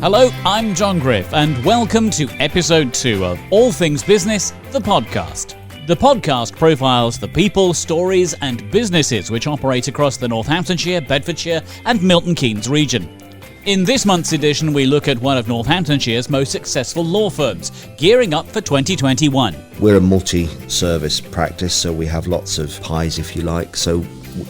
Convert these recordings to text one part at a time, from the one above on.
Hello, I'm John Griff, and welcome to episode 2 of All Things Business, the podcast. The podcast profiles the people, stories, and businesses which operate across the Northamptonshire, Bedfordshire, and Milton Keynes region. In this month's edition, we look at one of Northamptonshire's most successful law firms, gearing up for 2021. We're a multi-service practice, so we have lots of pies, if you like. So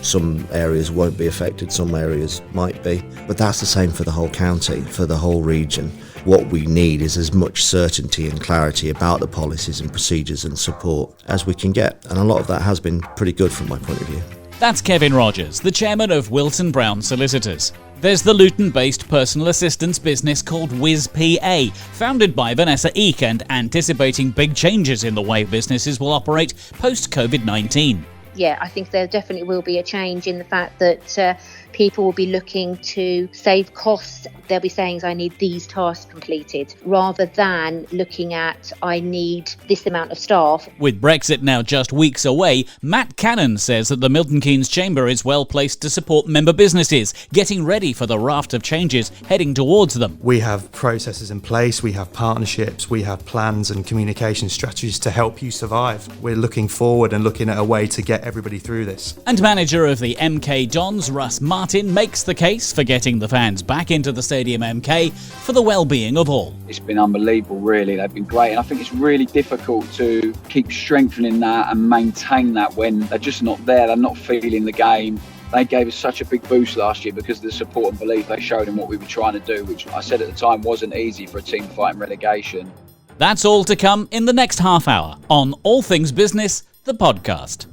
some areas won't be affected, some areas might be. But that's the same for the whole county, for the whole region. What we need is as much certainty and clarity about the policies and procedures and support as we can get. And a lot of that has been pretty good from my point of view. That's Kevin Rogers, the chairman of Browne Solicitors. There's the Luton-based personal assistance business called WizPA, founded by Vanessa and anticipating big changes in the way businesses will operate post-COVID-19. Yeah, I think there definitely will be a change in the fact that people will be looking to save costs. They'll be saying, I need these tasks completed, rather than looking at, I need this amount of staff. With Brexit now just weeks away, Matt Cannon says that the Milton Keynes Chamber is well placed to support member businesses, getting ready for the raft of changes heading towards them. We have processes in place, we have partnerships, we have plans and communication strategies to help you survive. We're looking forward and looking at a way to get everybody through this. And manager of the MK Dons, Russ Martin, makes the case for getting the fans back into the Stadium MK for the well-being of all. It's been unbelievable, really. They've been great, and I think it's really difficult to keep strengthening that and maintain that when they're just not there, they're not feeling the game. They gave us such a big boost last year because of the support and belief they showed in what we were trying to do, which I said at the time wasn't easy for a team fighting relegation. That's all to come in the next half hour on All Things Business, the podcast.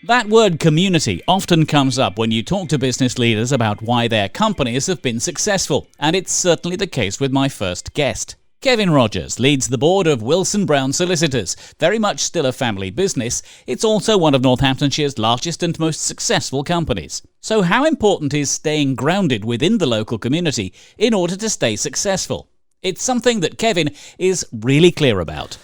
That word community often comes up when you talk to business leaders about why their companies have been successful, and it's certainly the case with my first guest. Kevin Rogers leads the board of Browne Solicitors. Very much still a family business, it's also one of Northamptonshire's largest and most successful companies. So how important is staying grounded within the local community in order to stay successful? It's something that Kevin is really clear about.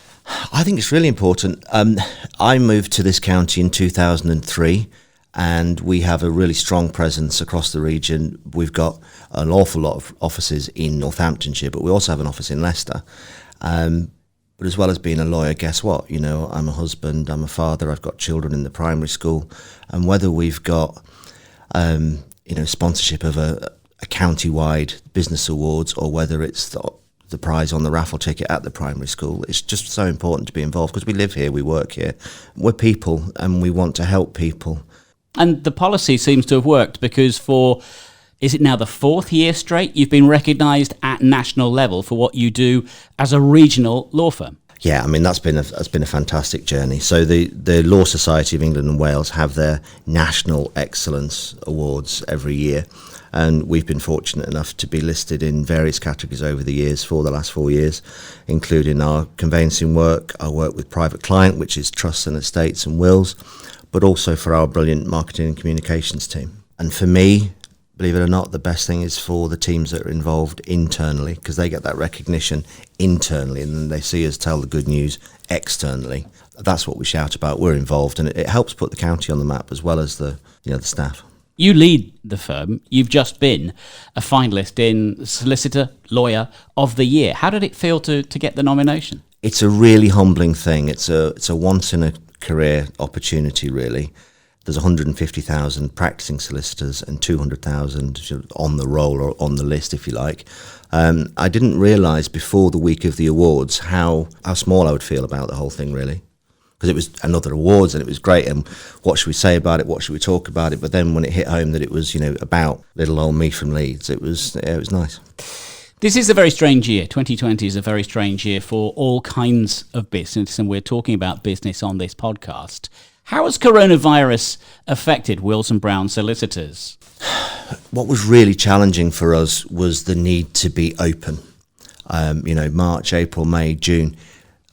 I think it's really important. I moved to this county in 2003, and we have a really strong presence across the region. We've got an awful lot of offices in Northamptonshire, but we also have an office in Leicester. But as well as being a lawyer, guess what? You know, I'm a husband, I'm a father, I've got children in the primary school, and whether we've got sponsorship of a county-wide business awards, or whether it's the prize on the raffle ticket at the primary school, it's just so important to be involved because we live here, we work here, we're people, and we want to help people. And the policy seems to have worked because is it now the 4th year straight you've been recognised at national level for what you do as a regional law firm? Yeah, I mean, that's been a fantastic journey. So the Law Society of England and Wales have their National Excellence Awards every year. And we've been fortunate enough to be listed in various categories over the years for the last 4 years, including our conveyancing work, our work with private client, which is trusts and estates and wills, but also for our brilliant marketing and communications team. And for me, believe it or not, the best thing is for the teams that are involved internally, because they get that recognition internally and then they see us tell the good news externally. That's what we shout about. We're involved, and it helps put the county on the map as well as the staff. You lead the firm. You've just been a finalist in Solicitor Lawyer of the Year. How did it feel to get the nomination? It's a really humbling thing. It's a once in a career opportunity, really. There's 150,000 practicing solicitors and 200,000 on the roll or on the list, if you like. I didn't realise before the week of the awards how small I would feel about the whole thing, really. Because it was another awards and it was great, and what should we say about it, what should we talk about it, but then when it hit home that it was about little old me from Leeds, it was nice. This is a very strange year. 2020 is a very strange year for all kinds of business, and we're talking about business on this podcast. How has coronavirus affected Browne Solicitors? What was really challenging for us was the need to be open. March, April, May, June,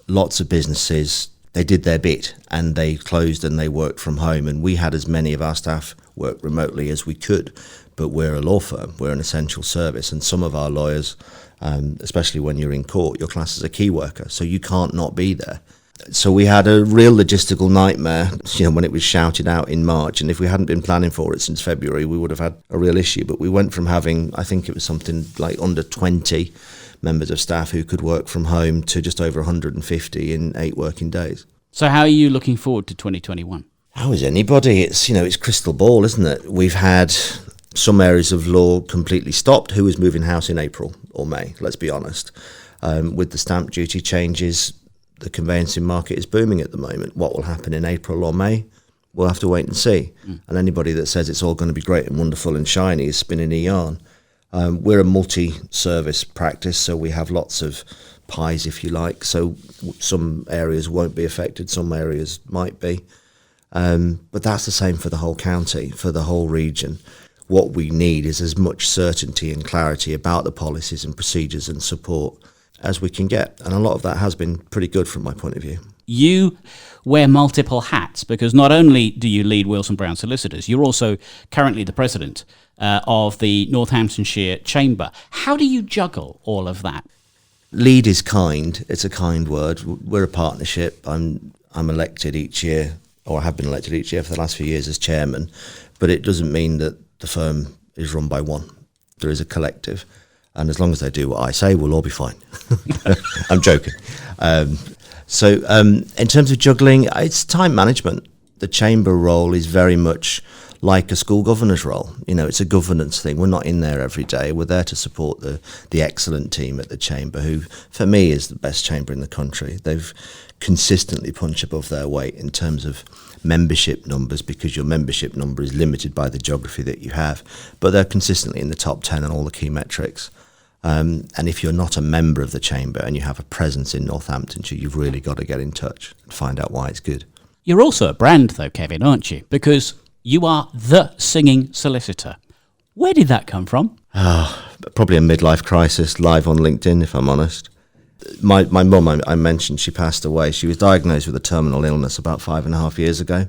lots of businesses, they did their bit and they closed and they worked from home, and we had as many of our staff work remotely as we could. But we're a law firm, we're an essential service, and some of our lawyers, especially when you're in court, you're classed as a key worker, so you can't not be there. So we had a real logistical nightmare, when it was shouted out in March. And if we hadn't been planning for it since February, we would have had a real issue. But we went from having, I think it was something like under 20 members of staff who could work from home to just over 150 in 8 working days. So how are you looking forward to 2021? How is anybody? It's crystal ball, isn't it? We've had some areas of law completely stopped. Who was moving house in April or May? Let's be honest. With the stamp duty changes, the conveyancing market is booming at the moment. What will happen in April or May? We'll have to wait and see. And anybody that says it's all going to be great and wonderful and shiny is spinning a yarn. We're a multi-service practice, so we have lots of pies, if you like. So some areas won't be affected, some areas might be. But that's the same for the whole county, for the whole region. What we need is as much certainty and clarity about the policies and procedures and support as we can get. And a lot of that has been pretty good from my point of view. You wear multiple hats because not only do you lead Wilson Browne Solicitors, you're also currently the president of the Northamptonshire Chamber. How do you juggle all of that? Lead is kind. It's a kind word. We're a partnership. I'm elected each year, or I have been elected each year for the last few years as chairman, but it doesn't mean that the firm is run by one. There is a collective. And as long as they do what I say, we'll all be fine. I'm joking. So in terms of juggling, it's time management. The chamber role is very much like a school governor's role. It's a governance thing. We're not in there every day. We're there to support the excellent team at the chamber, who, for me, is the best chamber in the country. They've consistently punched above their weight in terms of membership numbers, because your membership number is limited by the geography that you have. But they're consistently in the top 10 on all the key metrics. And if you're not a member of the chamber and you have a presence in Northamptonshire, you've really got to get in touch and find out why it's good. You're also a brand, though, Kevin, aren't you? Because you are the singing solicitor. Where did that come from? Probably a midlife crisis, live on LinkedIn, if I'm honest. My mum, I mentioned, she passed away. She was diagnosed with a terminal illness about 5.5 years ago,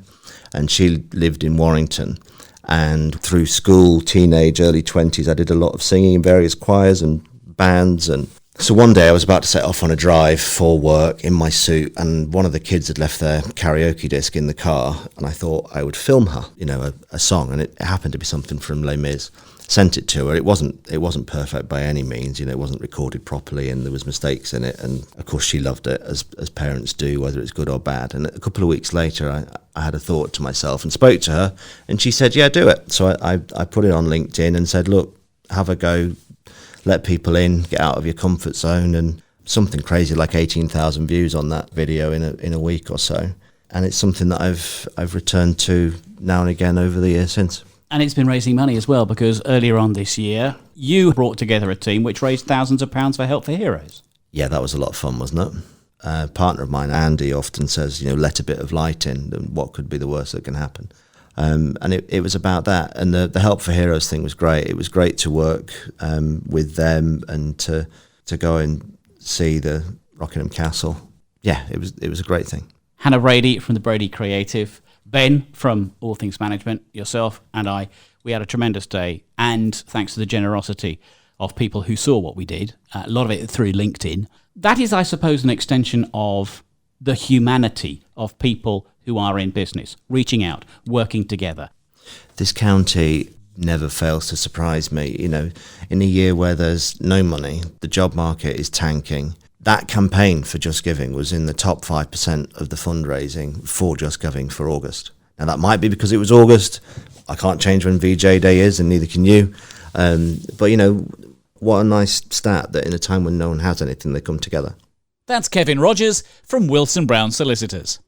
and she lived in Warrington. And through school, teenage, early 20s, I did a lot of singing in various choirs and bands. And so one day I was about to set off on a drive for work in my suit, and one of the kids had left their karaoke disc in the car, and I thought I would film her, a song, and it happened to be something from Les Mis. Sent it to her. It wasn't perfect by any means. It wasn't recorded properly, and there was mistakes in it. And of course, she loved it, as parents do, whether it's good or bad. And a couple of weeks later, I had a thought to myself and spoke to her, and she said, "Yeah, do it." So I put it on LinkedIn and said, "Look, have a go, let people in, get out of your comfort zone." And something crazy like 18,000 views on that video in a week or so. And it's something that I've returned to now and again over the years since. And it's been raising money as well, because earlier on this year, you brought together a team which raised thousands of pounds for Help for Heroes. Yeah, that was a lot of fun, wasn't it? A partner of mine, Andy, often says, let a bit of light in, and what could be the worst that can happen? And it was about that. And the Help for Heroes thing was great. It was great to work with them and to go and see the Rockingham Castle. Yeah, it was a great thing. Hannah Brady from the Brady Creative, Ben from All Things Management, yourself and I, we had a tremendous day, and thanks to the generosity of people who saw what we did, a lot of it through LinkedIn. That is, I suppose, an extension of the humanity of people who are in business, reaching out, working together. This county never fails to surprise me. In a year where there's no money, the job market is tanking. That campaign for Just Giving was in the top 5% of the fundraising for Just Giving for August. Now, that might be because it was August. I can't change when VJ Day is, and neither can you. But, what a nice stat that in a time when no one has anything, they come together. That's Kevin Rogers from Wilson Browne Solicitors.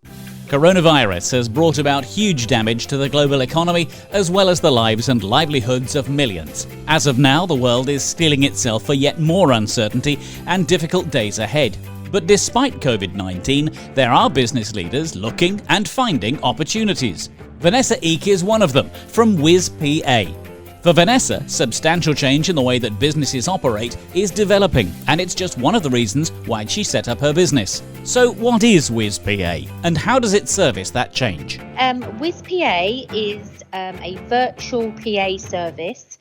Coronavirus has brought about huge damage to the global economy, as well as the lives and livelihoods of millions. As of now, the world is steeling itself for yet more uncertainty and difficult days ahead. But despite COVID-19, there are business leaders looking and finding opportunities. Vanessa Eek is one of them, from WizPA. For Vanessa, substantial change in the way that businesses operate is developing, and it's just one of the reasons why she set up her business. So what is WizPA, and how does it service that change? WizPA is a virtual PA service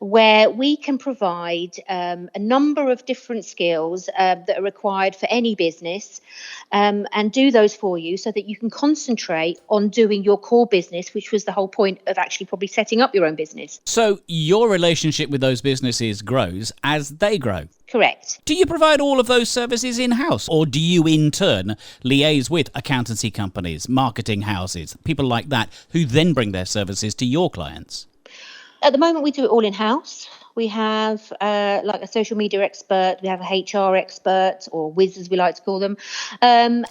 where we can provide a number of different skills that are required for any business, and do those for you so that you can concentrate on doing your core business, which was the whole point of actually probably setting up your own business. So your relationship with those businesses grows as they grow. Correct. Do you provide all of those services in-house, or do you in turn liaise with accountancy companies, marketing houses, people like that, who then bring their services to your clients? At the moment, we do it all in-house. We have like a social media expert, we have a HR expert, or Wiz as we like to call them. And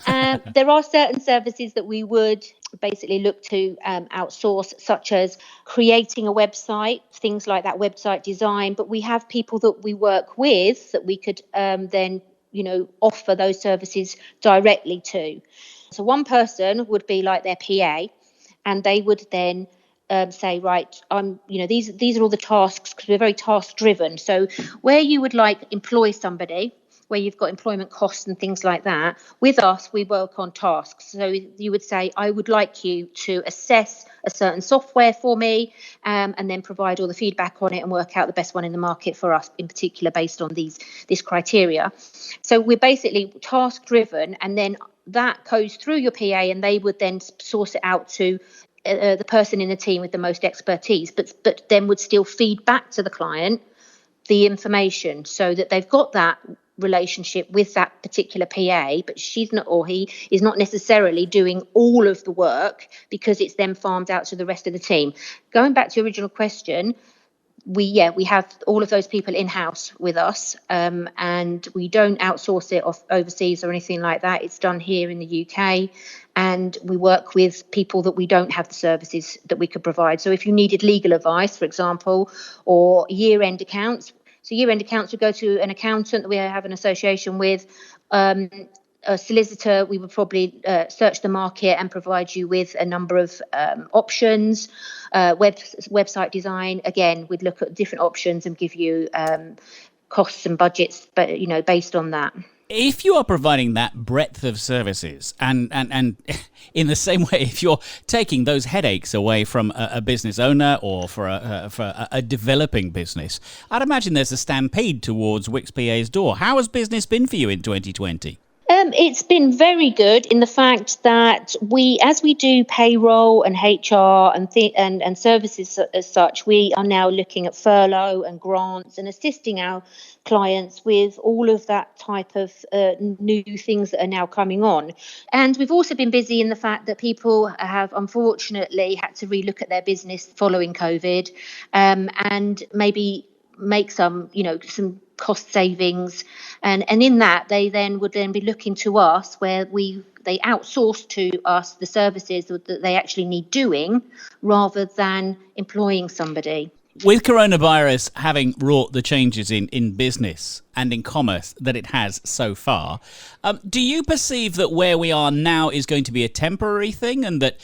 there are certain services that we would basically look to outsource, such as creating a website, things like that, website design. But we have people that we work with that we could then, offer those services directly to. So one person would be like their PA, and they would then say, right, these are all the tasks, because we're very task driven. So where you would employ somebody, where you've got employment costs and things like that, with us, we work on tasks. So you would say, I would like you to assess a certain software for me, and then provide all the feedback on it and work out the best one in the market for us, in particular, based on this criteria. So we're basically task driven, and then that goes through your PA, and they would then source it out to the person in the team with the most expertise, but then would still feed back to the client the information, so that they've got that relationship with that particular PA, but she's not, or he is not necessarily doing all of the work, because it's then farmed out to the rest of the team. Going back to your original question, we have all of those people in-house with us, and we don't outsource it overseas or anything like that. It's done here in the UK, and we work with people that we don't have the services that we could provide. So if you needed legal advice, for example, or year-end accounts, so year-end accounts would go to an accountant that we have an association with. A solicitor, we would probably search the market and provide you with a number of options. Website design, again, we'd look at different options and give you costs and budgets, but based on that. If you are providing that breadth of services, and in the same way, if you're taking those headaches away from a business owner or for a developing business, I'd imagine there's a stampede towards WizPA's door. How has business been for you in 2020? It's been very good in the fact that as we do payroll and HR and services as such, we are now looking at furlough and grants and assisting our clients with all of that type of new things that are now coming on. And we've also been busy in the fact that people have unfortunately had to relook at their business following COVID, and maybe make some cost savings, and in that they would be looking to us, where they outsource to us the services that they actually need doing, rather than employing somebody. With coronavirus having wrought the changes in business and in commerce that it has so far, do you perceive that where we are now is going to be a temporary thing, and that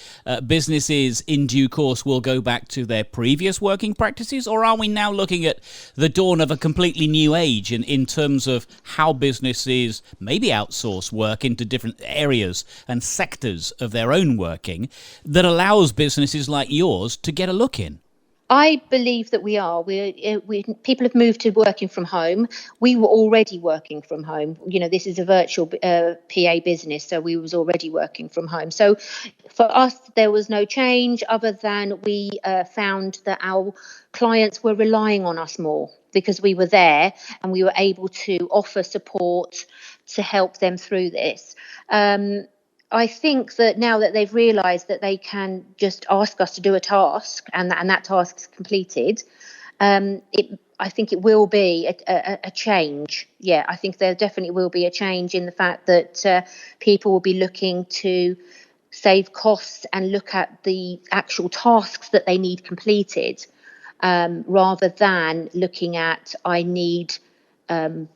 businesses in due course will go back to their previous working practices? Or are we now looking at the dawn of a completely new age in terms of how businesses maybe outsource work into different areas and sectors of their own working that allows businesses like yours to get a look in? I believe that we are. People have moved to working from home. We were already working from home. This is a virtual PA business, so we was already working from home. So for us, there was no change, other than we found that our clients were relying on us more, because we were there and we were able to offer support to help them through this. I think that now that they've realised that they can just ask us to do a task, and that task is completed, I think it will be a change. Yeah, I think there definitely will be a change in the fact that people will be looking to save costs and look at the actual tasks that they need completed, rather than looking at, I need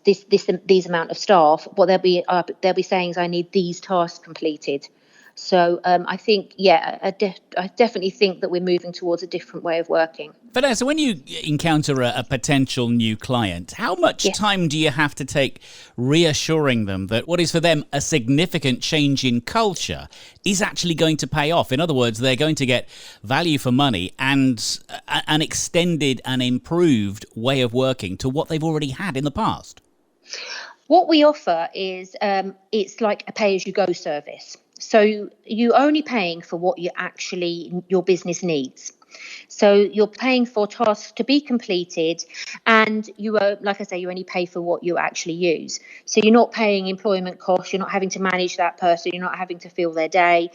these amount of staff. What they'll be saying is, I need these tasks completed. So I think, I definitely think that we're moving towards a different way of working. Vanessa, when you encounter a potential new client, how much time do you have to take reassuring them that what is for them a significant change in culture is actually going to pay off? In other words, they're going to get value for money and an extended and improved way of working to what they've already had in the past? What we offer is it's like a pay-as-you-go service. So you're only paying for what your business needs. So you're paying for tasks to be completed, and you only pay for what you actually use. So you're not paying employment costs, you're not having to manage that person, you're not having to fill their day,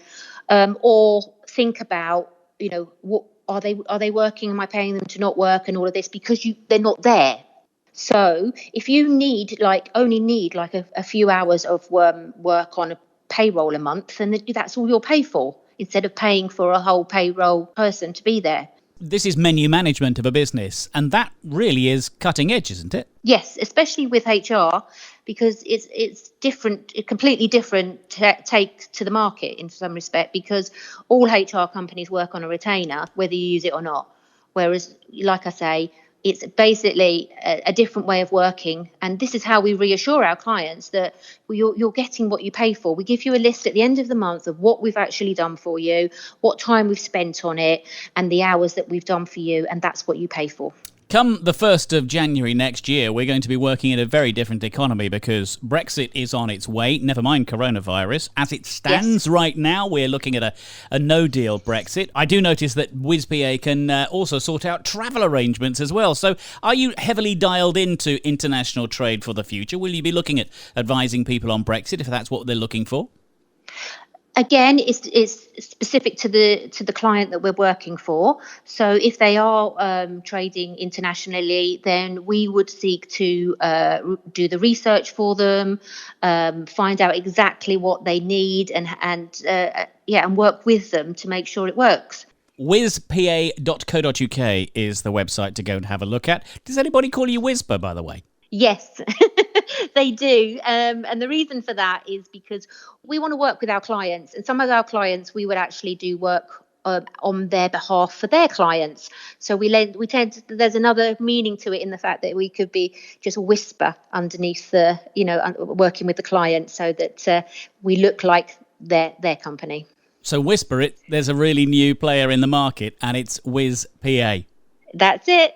or think about, what are they working? Am I paying them to not work and all of this, because they're not there. So if you only need a few hours of work on a payroll a month, and that's all you'll pay for, instead of paying for a whole payroll person to be there. This is menu management of a business, and that really is cutting edge, isn't it? Yes, especially with HR, because it's different, a completely different take to the market in some respect, because all HR companies work on a retainer, whether you use it or not. Whereas, like I say, it's basically a different way of working. And this is how we reassure our clients that you're getting what you pay for. We give you a list at the end of the month of what we've actually done for you, what time we've spent on it, and the hours that we've done for you. And that's what you pay for. Come the 1st of January next year, we're going to be working in a very different economy because Brexit is on its way, never mind coronavirus. As it stands right now, we're looking at a no-deal Brexit. I do notice that WizPA can also sort out travel arrangements as well. So are you heavily dialed into international trade for the future? Will you be looking at advising people on Brexit if that's what they're looking for? Again, it's specific to the client that we're working for. So if they are trading internationally, then we would seek to do the research for them, find out exactly what they need, and work with them to make sure it works. WizPA.co.uk is the website to go and have a look at. Does anybody call you WizPA, by the way? Yes, they do. And the reason for that is because we want to work with our clients, and some of our clients we would actually do work on their behalf for their clients. So there's another meaning to it in the fact that we could be just a whisper underneath working with the client, so that we look like their company. So whisper it. There's a really new player in the market, and it's WizPA. That's it.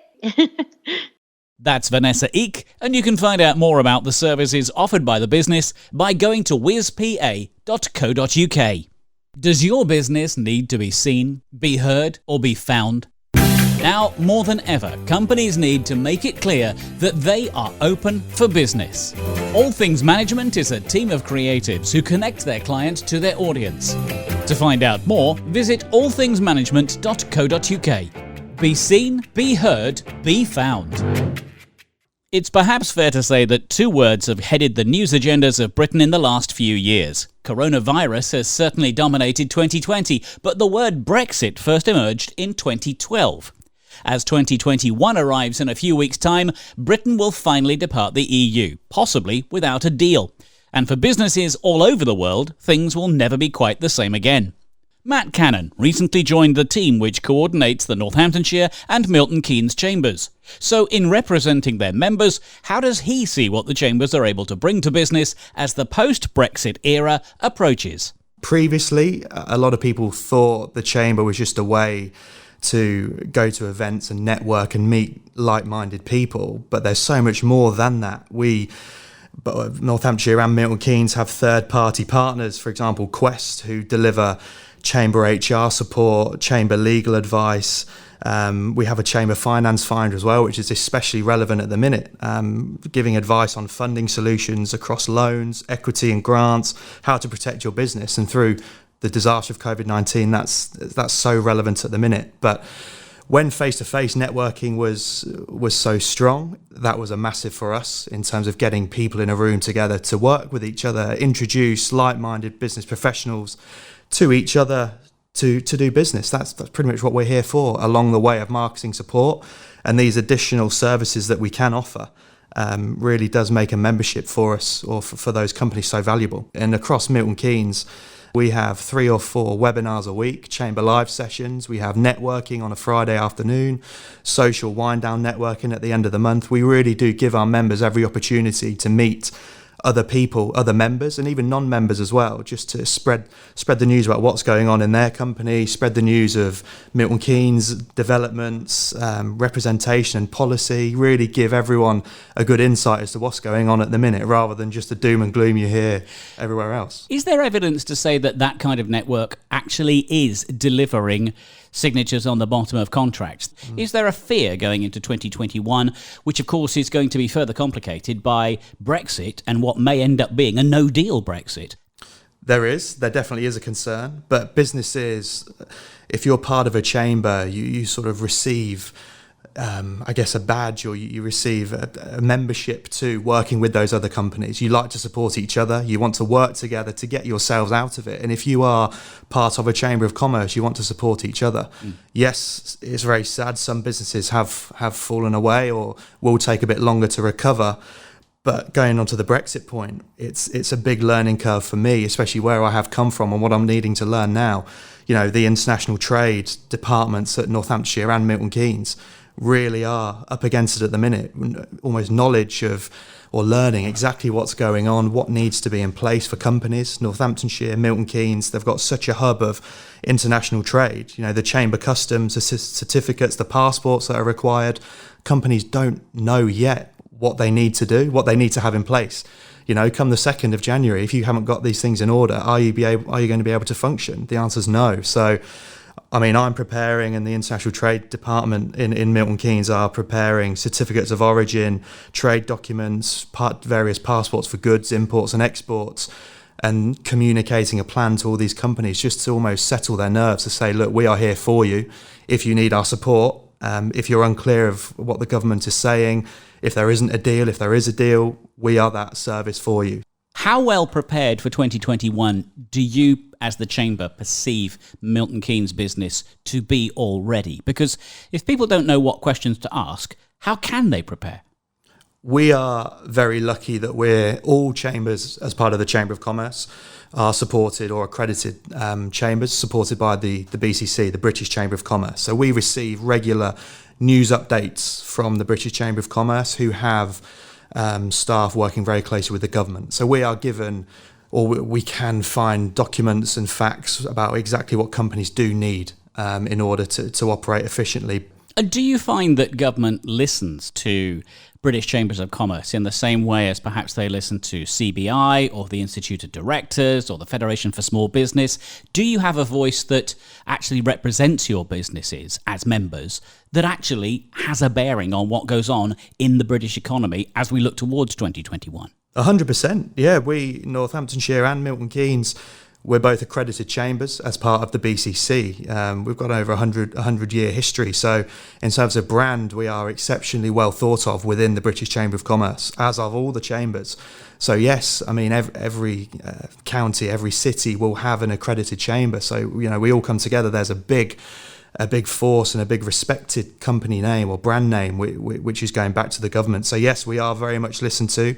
That's Vanessa Eek, and you can find out more about the services offered by the business by going to wizpa.co.uk. Does your business need to be seen, be heard, or be found? Now, more than ever, companies need to make it clear that they are open for business. All Things Management is a team of creatives who connect their clients to their audience. To find out more, visit allthingsmanagement.co.uk. Be seen, be heard, be found. It's perhaps fair to say that two words have headed the news agendas of Britain in the last few years. Coronavirus has certainly dominated 2020, but the word Brexit first emerged in 2012. As 2021 arrives in a few weeks' time, Britain will finally depart the EU, possibly without a deal. And for businesses all over the world, things will never be quite the same again. Matt Cannon recently joined the team which coordinates the Northamptonshire and Milton Keynes chambers. So in representing their members, how does he see what the chambers are able to bring to business as the post-Brexit era approaches? Previously, a lot of people thought the chamber was just a way to go to events and network and meet like-minded people, but there's so much more than that. Northamptonshire and Milton Keynes have third-party partners, for example, Quest, who deliver chamber HR support, chamber legal advice. We have a chamber finance finder as well, which is especially relevant at the minute, giving advice on funding solutions across loans, equity and grants, how to protect your business. And through the disaster of COVID-19, that's so relevant at the minute. But when face-to-face networking was so strong, that was a massive for us in terms of getting people in a room together to work with each other, introduce like-minded business professionals to each other to do business. That's pretty much what we're here for, along the way of marketing support and these additional services that we can offer. really does make a membership for us or for those companies so valuable. And across Milton Keynes, we have 3 or 4 webinars a week, chamber live sessions. We have networking on a Friday afternoon, social wind down networking at the end of the month. We really do give our members every opportunity to meet other people, other members, and even non-members as well, just to spread the news about what's going on in their company, spread the news of Milton Keynes developments, representation and policy, really give everyone a good insight as to what's going on at the minute, rather than just the doom and gloom you hear everywhere else. Is there evidence to say that that kind of network actually is delivering signatures on the bottom of contracts? Is there a fear going into 2021, which of course is going to be further complicated by Brexit and what may end up being a no-deal Brexit? There definitely is a concern, but businesses, if you're part of a chamber, you sort of receive a badge, or you receive a membership to working with those other companies. You like to support each other. You want to work together to get yourselves out of it. And if you are part of a Chamber of Commerce, you want to support each other. Yes, it's very sad. Some businesses have fallen away or will take a bit longer to recover. But going on to the Brexit point, it's a big learning curve for me, especially where I have come from and what I'm needing to learn now. The international trade departments at Northamptonshire and Milton Keynes really are up against it at the minute, almost knowledge of or learning exactly what's going on, what needs to be in place for companies. Northamptonshire, Milton Keynes, they've got such a hub of international trade. The chamber customs, the certificates, the passports that are required. Companies don't know yet what they need to do, what they need to have in place. Come the 2nd of January, if you haven't got these things in order, are you going to be able to function? The answer is no. So I'm preparing, and the International Trade Department in Milton Keynes are preparing certificates of origin, trade documents, various passports for goods, imports and exports, and communicating a plan to all these companies just to almost settle their nerves, to say, look, we are here for you if you need our support. If you're unclear of what the government is saying, if there isn't a deal, if there is a deal, we are that service for you. How well prepared for 2021 do you, as the Chamber, perceive Milton Keynes business to be already? Because if people don't know what questions to ask, how can they prepare? We are very lucky that we're all chambers, as part of the Chamber of Commerce, are supported or accredited chambers, supported by the BCC, the British Chamber of Commerce. So we receive regular news updates from the British Chamber of Commerce, who have staff working very closely with the government. So we are given, or we can find documents and facts about exactly what companies do need in order to operate efficiently. And do you find that government listens to British Chambers of Commerce in the same way as perhaps they listen to CBI or the Institute of Directors or the Federation for Small Business? Do you have a voice that actually represents your businesses as members, that actually has a bearing on what goes on in the British economy as we look towards 2021? 100%. Yeah, we, Northamptonshire and Milton Keynes, we're both accredited chambers as part of the BCC. We've got over a 100-year history. So in terms of brand, we are exceptionally well thought of within the British Chamber of Commerce, as of all the chambers. So yes, every county, every city will have an accredited chamber. So, we all come together. There's a big force and a big respected company name or brand name, which is going back to the government. So yes, we are very much listened to.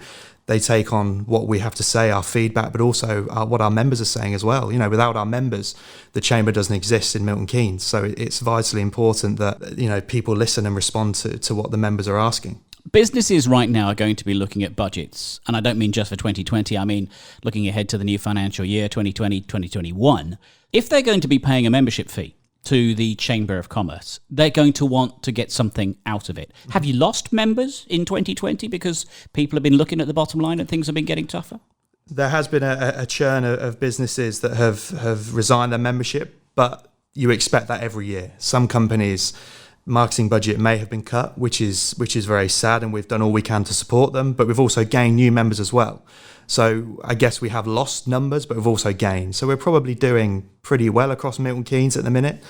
They take on what we have to say, our feedback, but also what our members are saying as well. Without our members, the chamber doesn't exist in Milton Keynes. So it's vitally important that, people listen and respond to what the members are asking. Businesses right now are going to be looking at budgets, and I don't mean just for 2020, I mean looking ahead to the new financial year, 2020, 2021. If they're going to be paying a membership fee to the Chamber of Commerce, they're going to want to get something out of it. Have you lost members in 2020 because people have been looking at the bottom line and things have been getting tougher? There has been a churn of businesses that have resigned their membership, but you expect that every year. Some companies' marketing budget may have been cut, which is very sad, and we've done all we can to support them, but we've also gained new members as well. So I guess we have lost numbers, but we've also gained. So we're probably doing pretty well across Milton Keynes at the minute.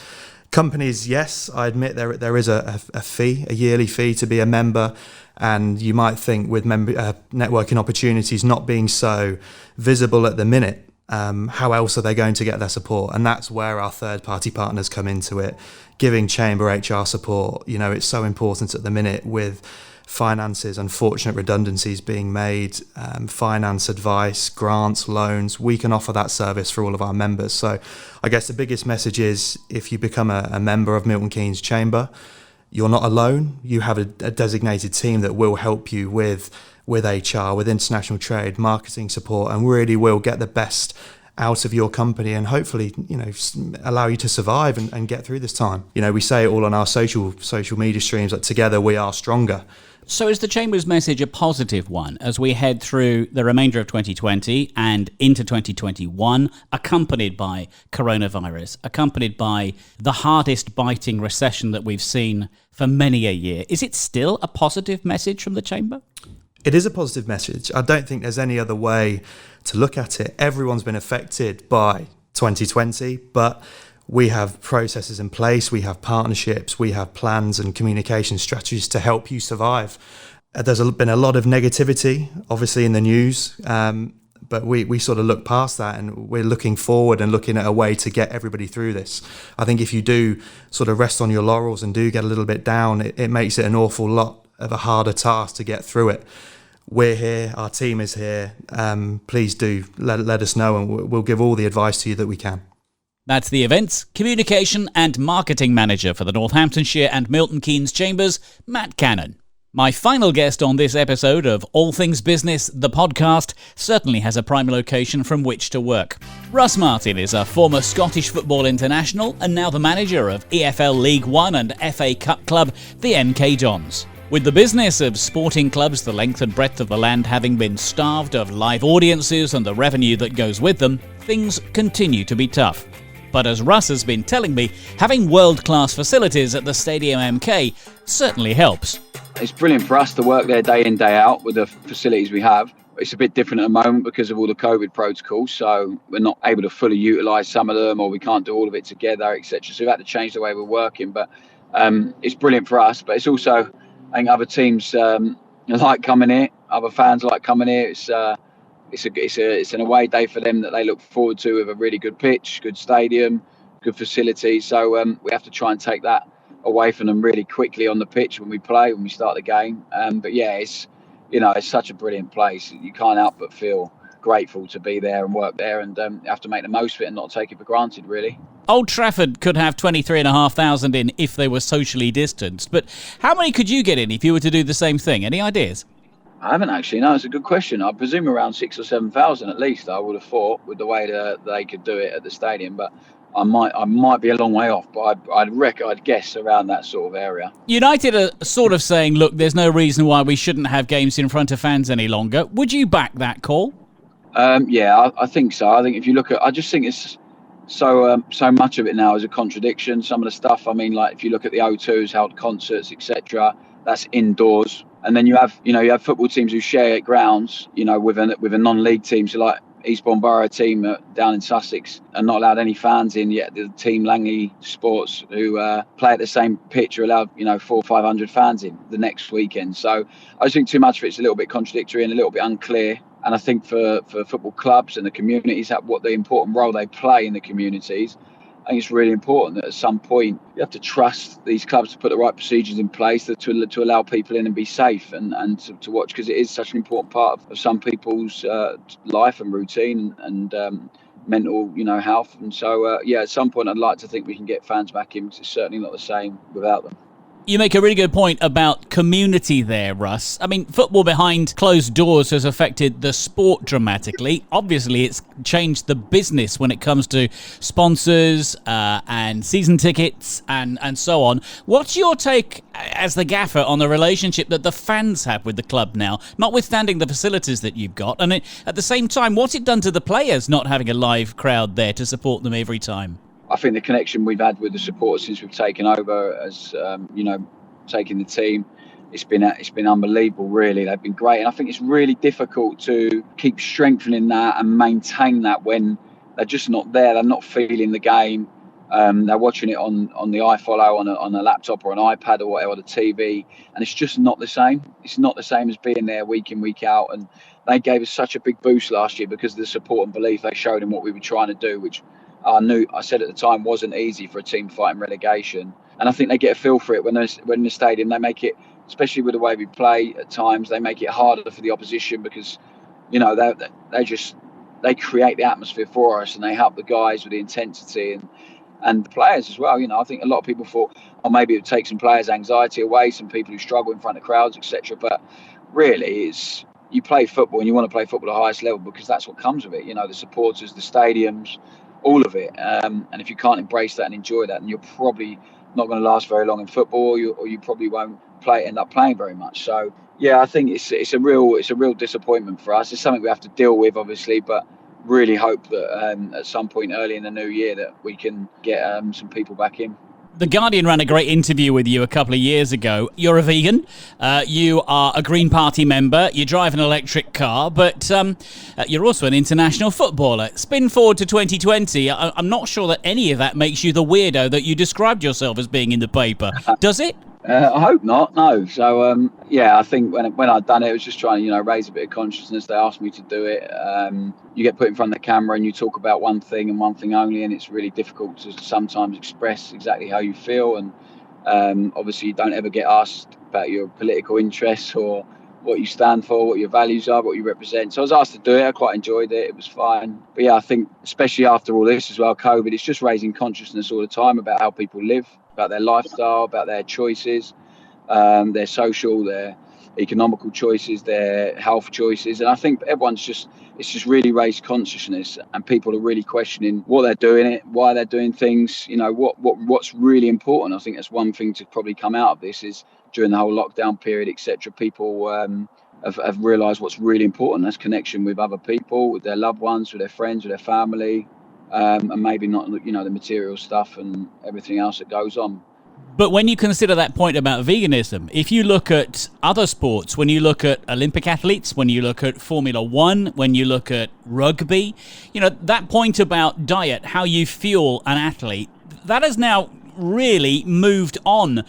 Companies, yes, I admit there is a fee, a yearly fee to be a member. And you might think with networking opportunities not being so visible at the minute, how else are they going to get their support? And that's where our third-party partners come into it, giving Chamber HR support. It's so important at the minute with finances, unfortunate redundancies being made, finance advice, grants, loans. We can offer that service for all of our members. So I guess the biggest message is, if you become a member of Milton Keynes Chamber, you're not alone. You have a designated team that will help you with HR, with international trade, marketing support, and really will get the best out of your company and hopefully, allow you to survive and get through this time. We say it all on our social media streams, that together we are stronger. So is the Chamber's message a positive one as we head through the remainder of 2020 and into 2021, accompanied by coronavirus, accompanied by the hardest biting recession that we've seen for many a year? Is it still a positive message from the Chamber? It is a positive message. I don't think there's any other way to look at it. Everyone's been affected by 2020, but we have processes in place, we have partnerships, we have plans and communication strategies to help you survive. There's been a lot of negativity, obviously, in the news, but we sort of look past that, and we're looking forward and looking at a way to get everybody through this. I think if you do sort of rest on your laurels and do get a little bit down, it makes it an awful lot of a harder task to get through it. We're here, our team is here. Please do let us know, and we'll give all the advice to you that we can. That's the Events, Communication and Marketing Manager for the Northamptonshire and Milton Keynes Chambers, Matt Cannon. My final guest on this episode of All Things Business, the podcast, certainly has a prime location from which to work. Russ Martin is a former Scottish football international and now the manager of EFL League One and FA Cup club, the MK Dons. With the business of sporting clubs the length and breadth of the land having been starved of live audiences and the revenue that goes with them, things continue to be tough. But as Russ has been telling me, having world-class facilities at the Stadium MK certainly helps. It's brilliant for us to work there day in, day out with the facilities we have. It's a bit different at the moment because of all the COVID protocols, so we're not able to fully utilise some of them, or we can't do all of it together, etc. So we've had to change the way we're working, but it's brilliant for us. But it's also, I think other teams like coming here, other fans like coming here. It's an away day for them that they look forward to, with a really good pitch, good stadium, good facilities. So we have to try and take that away from them really quickly on the pitch when we start the game. But yeah, it's such a brilliant place. You can't help but feel grateful to be there and work there, and have to make the most of it and not take it for granted, really. Old Trafford could have 23,500 in if they were socially distanced, but how many could you get in if you were to do the same thing? Any ideas? I haven't actually. No, it's a good question. I presume around 6,000 or 7,000 at least. I would have thought, with the way that they could do it at the stadium, but I might be a long way off. But I'd guess around that sort of area. United are sort of saying, look, there's no reason why we shouldn't have games in front of fans any longer. Would you back that call? Yeah, I think so. I think if you look at, I just think it's so much of it now is a contradiction. Some of the stuff, I mean, like if you look at the O2's held concerts, etc., that's indoors. And then you have football teams who share grounds, with a non-league team. So like Eastbourne Borough team down in Sussex are not allowed any fans in yet. The team Langley Sports who play at the same pitch are allowed, 400 or 500 fans in the next weekend. So I just think too much of it's a little bit contradictory and a little bit unclear. And I think for football clubs and the communities, what the important role they play in the communities, I think it's really important that at some point you have to trust these clubs to put the right procedures in place to allow people in and be safe and to watch, because it is such an important part of some people's life and routine and mental, health. And so, at some point I'd like to think we can get fans back in, because it's certainly not the same without them. You make a really good point about community there, Russ. I mean, football behind closed doors has affected the sport dramatically. Obviously, it's changed the business when it comes to sponsors and season tickets and so on. What's your take as the gaffer on the relationship that the fans have with the club now, notwithstanding the facilities that you've got? And at the same time, what's it done to the players not having a live crowd there to support them every time? I think the connection we've had with the supporters since we've taken over, as taking the team, it's been unbelievable. Really, they've been great, and I think it's really difficult to keep strengthening that and maintain that when they're just not there. They're not feeling the game. They're watching it on the iFollow on a laptop or an iPad or whatever, the TV, and it's just not the same. It's not the same as being there week in, week out. And they gave us such a big boost last year because of the support and belief they showed in what we were trying to do, which I said at the time wasn't easy for a team fighting relegation. And I think they get a feel for it when they're in the stadium. They make it especially with the way we play at times, they make it harder for the opposition because, you know, they create the atmosphere for us and they help the guys with the intensity and the players as well. You know, I think a lot of people thought, oh, maybe it would take some players' anxiety away, some people who struggle in front of crowds, etc. But really, you play football and you want to play football at the highest level because that's what comes with it. You know, the supporters, the stadiums, all of it. And if you can't embrace that and enjoy that, then you're probably not going to last very long in football, or you probably won't end up playing very much. So yeah, I think it's a real disappointment for us. It's something we have to deal with, obviously, but really hope that at some point early in the new year that we can get some people back in. The Guardian ran a great interview with you a couple of years ago. You're a vegan, you are a Green Party member, you drive an electric car, but you're also an international footballer. Spin forward to 2020, I'm not sure that any of that makes you the weirdo that you described yourself as being in the paper. Does it? I hope not, no. So, I think when I'd done it, I was just trying to, raise a bit of consciousness. They asked me to do it. You get put in front of the camera and you talk about one thing and one thing only, and it's really difficult to sometimes express exactly how you feel. And obviously, you don't ever get asked about your political interests or what you stand for, what your values are, what you represent. So I was asked to do it. I quite enjoyed it. It was fine. But yeah, I think especially after all this as well, COVID, it's just raising consciousness all the time about how people live, about their lifestyle, about their choices, their social, their economical choices, their health choices. And I think it's just really raised consciousness, and people are really questioning what they're doing, why they're doing things, what's really important. I think that's one thing to probably come out of this is during the whole lockdown period, etc. People have realised what's really important. That's connection with other people, with their loved ones, with their friends, with their family. And maybe not, the material stuff and everything else that goes on. But when you consider that point about veganism, if you look at other sports, when you look at Olympic athletes, when you look at Formula One, when you look at rugby, that point about diet, how you fuel an athlete, that has now really moved on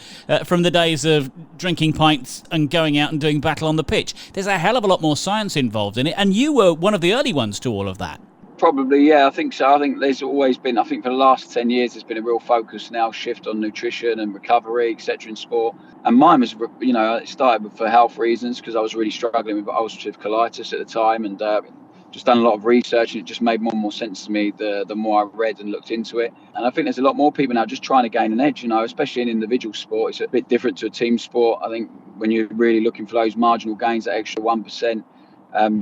from the days of drinking pints and going out and doing battle on the pitch. There's a hell of a lot more science involved in it, and you were one of the early ones to all of that. Probably, yeah, I think so. I think there's always been, for the last 10 years, there's been a real focus now, shift on nutrition and recovery, etc. in sport. And mine was, it started for health reasons because I was really struggling with ulcerative colitis at the time, and just done a lot of research, and it just made more and more sense to me the more I read and looked into it. And I think there's a lot more people now just trying to gain an edge, especially in individual sport. It's a bit different to a team sport. I think when you're really looking for those marginal gains, that extra 1%,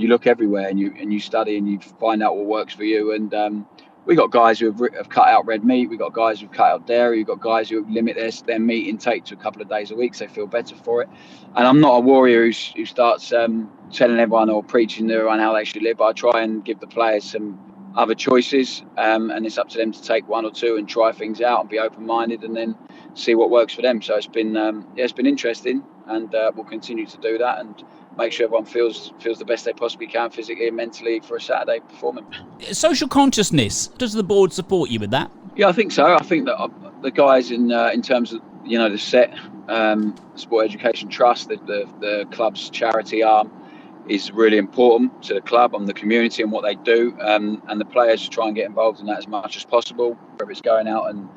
you look everywhere and you study and you find out what works for you. And we got guys who have cut out red meat. We got guys who've cut out dairy. We've got guys who limit their meat intake to a couple of days a week so they feel better for it. And I'm not a warrior who starts telling everyone or preaching to everyone how they should live. I try and give the players some other choices, and it's up to them to take one or two and try things out and be open-minded and then see what works for them. So it's been interesting, and we'll continue to do that and make sure everyone feels the best they possibly can physically and mentally for a Saturday performance. Social consciousness, does the board support you with that? Yeah, I think so. I think that the guys in terms of the SET, Sport Education Trust, the club's charity arm, is really important to the club and the community and what they do, and the players try and get involved in that as much as possible, whether it's going out and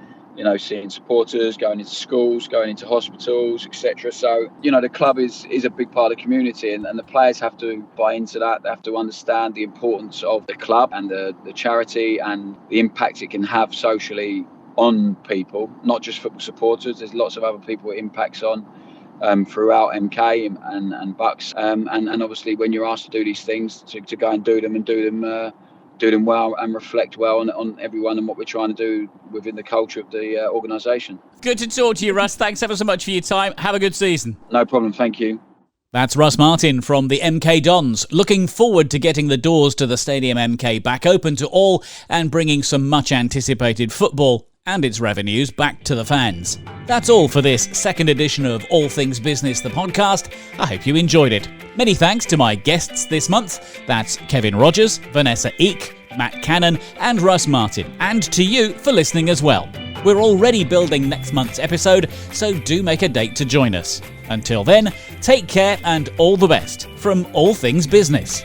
seeing supporters, going into schools, going into hospitals, etc. So, the club is a big part of the community, and the players have to buy into that. They have to understand the importance of the club and the charity and the impact it can have socially on people, not just football supporters. There's lots of other people it impacts on throughout MK and Bucks. And obviously when you're asked to do these things, to go and do them well and reflect well on everyone and what we're trying to do within the culture of the organisation. Good to talk to you, Russ. Thanks ever so much for your time. Have a good season. No problem. Thank you. That's Russ Martin from the MK Dons. Looking forward to getting the doors to the Stadium MK back open to all and bringing some much anticipated football and its revenues back to the fans. That's all for this second edition of All Things Business, the podcast. I hope you enjoyed it. Many thanks to my guests this month. That's Kevin Rogers, Vanessa Eek, Matt Cannon and Russ Martin. And to you for listening as well. We're already building next month's episode, so do make a date to join us. Until then, take care and all the best from All Things Business.